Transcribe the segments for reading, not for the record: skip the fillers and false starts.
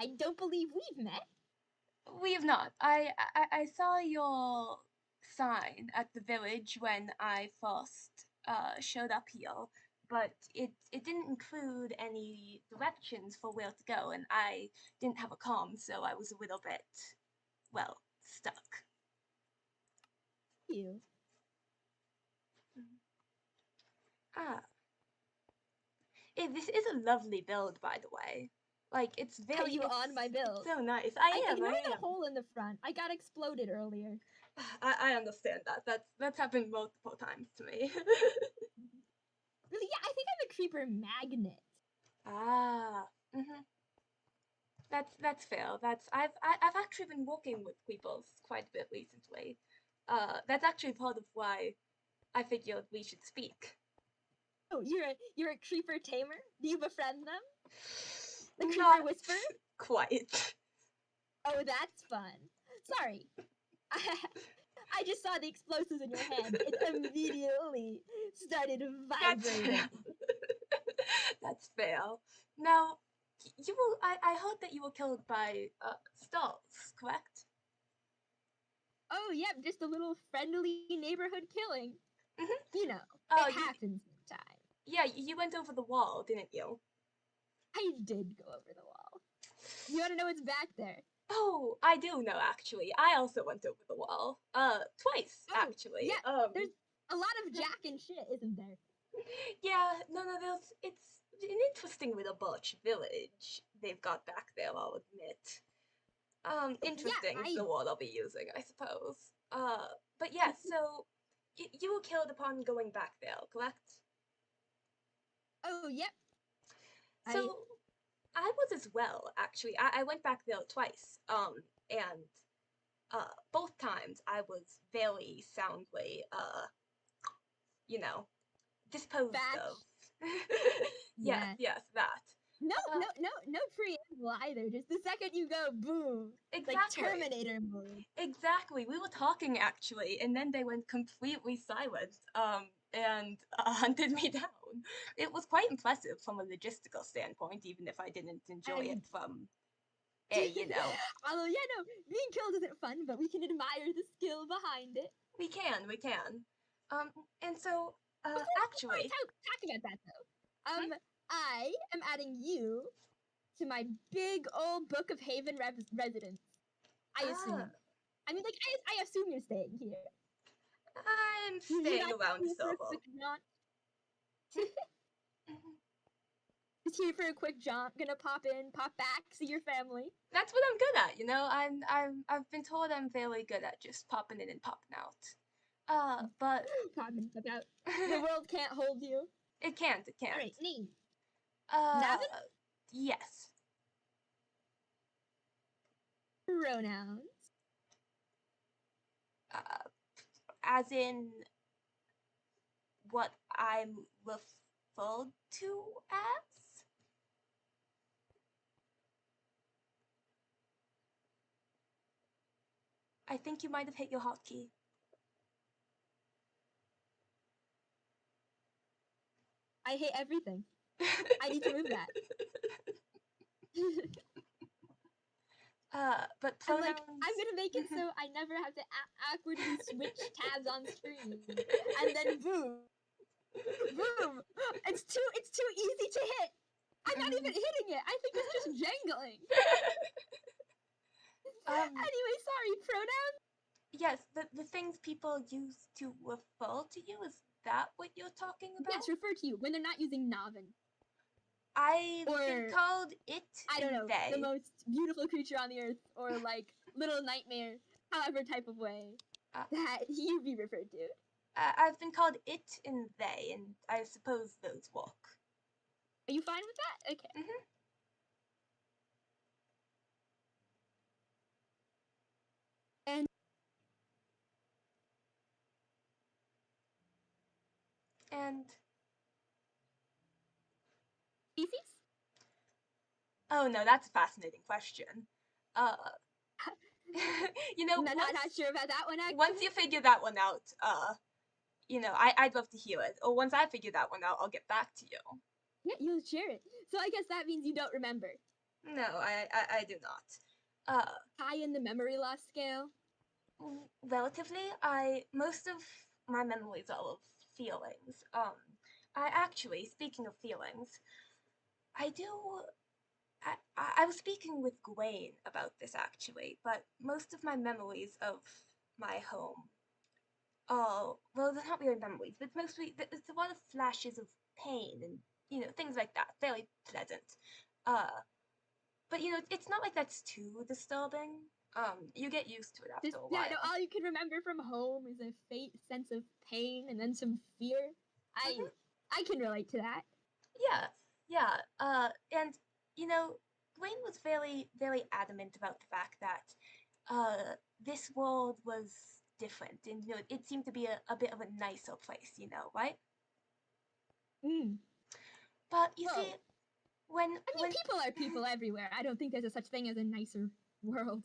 I don't believe we've met. We have not. I saw your sign at the village when I first showed up here, but it didn't include any directions for where to go, and I didn't have a comm, so I was a little bit, well, stuck. You. Ah. This is a lovely build, by the way. Like, it's very... Are you on my build? It's so nice. I am. Ignore the hole in the front. I got exploded earlier. I understand that. That's happened multiple times to me. Really? Yeah, I think I'm a creeper magnet. Ah. Mhm. That's fair. I've actually been working with creepers quite a bit recently. That's actually part of why I figured we should speak. Oh, you're a creeper tamer? Do you befriend them? The creeper Not whisperer? quite. Oh, that's fun. Sorry. I just saw the explosives in your hand. It immediately started vibrating. That's fair. Now, you will. I heard that you were killed by stars, correct? Oh, yep, just a little friendly neighborhood killing. Mhm. You know, Oh, it happens sometimes. Yeah, you went over the wall, didn't you? I did go over the wall. You want to know what's back there? Oh, I do know actually. I also went over the wall. Twice actually. Yeah, there's a lot of jack and shit, isn't there? Yeah, no, it's an interesting little birch village they've got back there, I'll admit. Interesting is the word I'll be using, I suppose. But yeah, so you were killed upon going back there, correct? Oh, yep. So I was as well, actually. I went back there twice. And both times I was very soundly, disposed of. Yeah. Yes, that. No preamble either. Just the second you go, boom. Exactly. Like Terminator mode. Exactly. We were talking actually, and then they went completely silent, and hunted me down. It was quite impressive from a logistical standpoint, even if I didn't enjoy it from Although, yeah, no, being killed isn't fun, but we can admire the skill behind it. We can. And so, actually... Talk about that, though. I am adding you to my big old Book of Haven residence. I assume. I mean, like, I assume you're staying here. I'm staying around the server. Just here for a quick jaunt, gonna pop in, pop back, see your family. That's what I'm good at, you know. I've been told I'm fairly good at just popping in and popping out. But popping out. The world can't hold you. It can't. All right, name. Navn? Yes. Pronouns. As in what I'm referred to as? I think you might have hit your hotkey. I hate everything. I need to move that. But pronouns... I'm gonna make it so I never have to awkwardly switch tabs on screen, and then boom, boom. It's too easy to hit. I'm not even hitting it. I think it's just jangling. Anyway, sorry. Pronouns. Yes, the things people use to refer to you. Is that what you're talking about? Yes, refer to you when they're not using Navn. I've been called it. I don't know, they. The most beautiful creature on the earth, or like little nightmare, however type of way that you be referred to. I've been called it and they, and I suppose those work. Are you fine with that? Okay. And species? Oh no, that's a fascinating question. You know, not sure about that one. Actually. Once you figure that one out, I'd love to hear it. Or once I figure that one out, I'll get back to you. Yeah, you'll share it. So I guess that means you don't remember. No, I do not. Uh, High in the memory loss scale? Relatively, most of my memories are of feelings. Speaking of feelings, I do. I was speaking with Gwen about this actually, but most of my memories of my home. Oh, well, they're not really memories, but mostly it's a lot of flashes of pain and things like that. Very pleasant. Uh, but it's not like that's too disturbing. You get used to it after a Yeah, no, while. all you can remember from home is a sense of pain and then some fear. Mhm. I can relate to that. Yeah, yeah. And Dwayne was very, very adamant about the fact that this world was different, and it seemed to be a bit of a nicer place, right? Mm. But you see, Well, when I mean, when people are people everywhere. I don't think there's a such thing as a nicer world.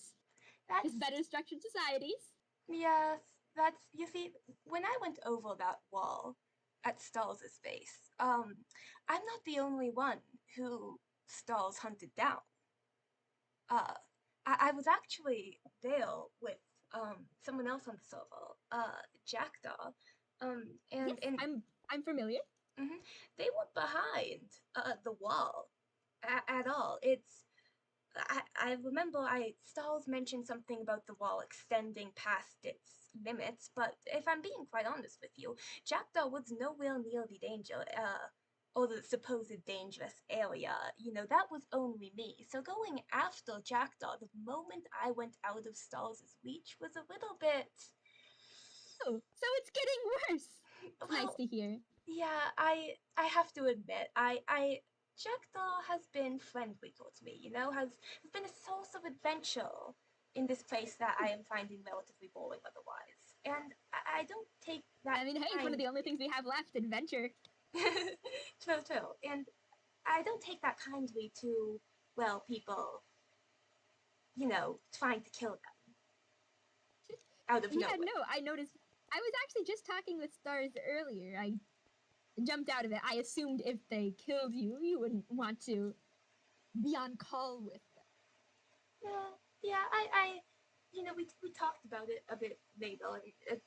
that's Just better structured societies. yes, that's you see, when I went over that wall at Stall's base, I'm not the only one who Stall's hunted down. uh, I was actually there with someone else on the server, Jackdaw, Yes, and I'm familiar. mhm, they were behind the wall at all. I remember Stalls mentioned something about the wall extending past its limits, but if I'm being quite honest with you, Jackdaw was nowhere near the danger, or the supposed dangerous area. That was only me. So going after Jackdaw the moment I went out of Stalls' reach was a little bit. Oh, so it's getting worse. It's nice Well, to hear. yeah, I have to admit, I Jackdaw has been friendly towards me, has been a source of adventure in this place that I am finding relatively boring otherwise. And I don't take that I mean, hey, it's one of kind the only things we have left, adventure. true. And I don't take that kindly to, well, people, trying to kill them out of Yeah, nowhere. no, I noticed. I was actually just talking with Stars earlier. I jumped out of it. I assumed if they killed you, you wouldn't want to be on call with them. Yeah, yeah, we talked about it a bit later, and it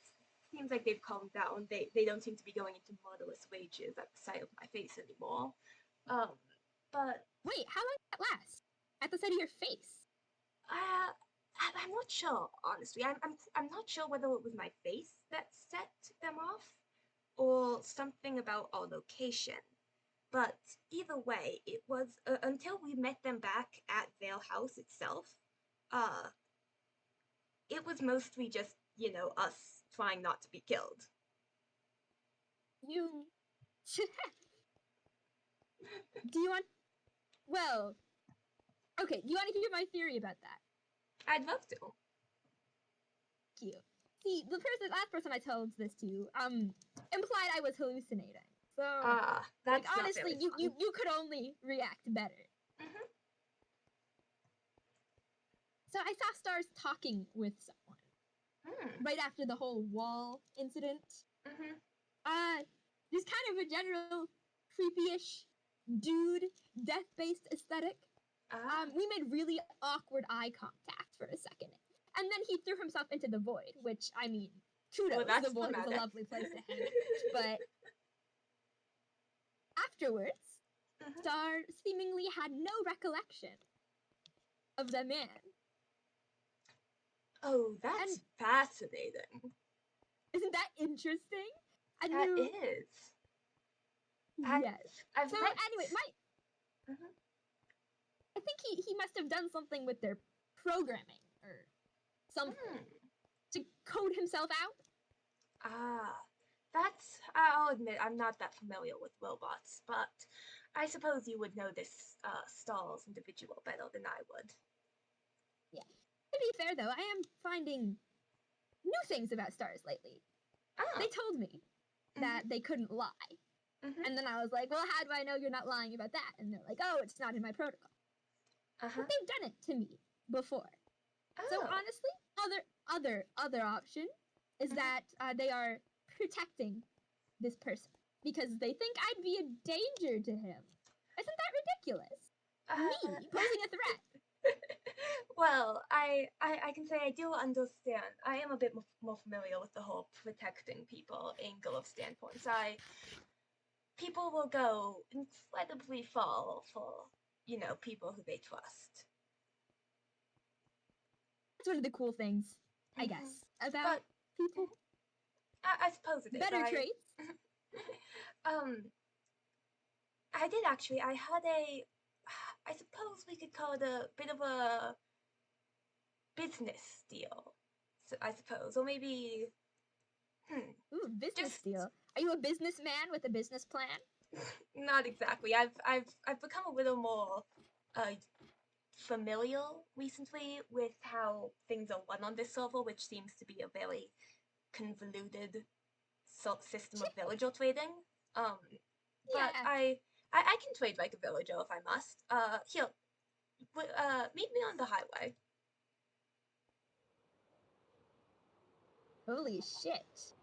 seems like they've calmed down. They don't seem to be going into murderous rages at the sight of my face anymore. Um, but Wait, how long did that last? At the sight of your face? uh, I'm not sure, honestly. I'm not sure whether it was my face that set them off or something about our location. But either way, it was until we met them back at Vale House itself. Uh, it was mostly just, us trying not to be killed. You. Do you want. Well, okay, do you want to hear my theory about that? I'd love to. Thank you. See, last person I told this to, implied I was hallucinating. So, like, That's not honestly, very you could only react better. fun. So I saw Stars talking with someone Mm-hmm. right after the whole wall incident. Mm-hmm. Just kind of a general creepy-ish dude, death-based aesthetic. Ah. We made really awkward eye contact for a second, and then he threw himself into the void. Which, I mean, kudos. Well, that's The void is a dramatic. lovely place to hang out. But afterwards, Mm-hmm. Star seemingly had no recollection of the man. Oh, that's And fascinating. isn't that interesting? A That new is. yes. I've So read. anyway, Mm-hmm. I think he must have done something with their programming or something Mm. to code himself out. Ah, I'll admit, I'm not that familiar with robots, but I suppose you would know this Stall's individual better than I would. Yeah. To be fair though, I am finding new things about stars lately. Ah. They told me that they couldn't lie. Mm-hmm. And then I was like, well, how do I know you're not lying about that? And they're like, oh, it's not in my protocol. Uh-huh. But they've done it to me before. Oh. So honestly, other option is that they are protecting this person because they think I'd be a danger to him. Isn't that ridiculous? Me posing a threat. Well, I can say I do understand. I am a bit more familiar with the whole protecting people angle of standpoints. People will go incredibly far for, people who they trust. That's one of the cool things, I guess, about But people. I suppose it is. Better traits. I did actually. I had I suppose we could call it a bit of a business deal. So I suppose, or maybe, Ooh, business just deal. Are you a businessman with a business plan? not exactly. I've become a little more familiar recently with how things are run on this server, which seems to be a very convoluted system of villager trading. But Yeah. I can trade like a villager if I must. Here, meet me on the highway. Holy shit.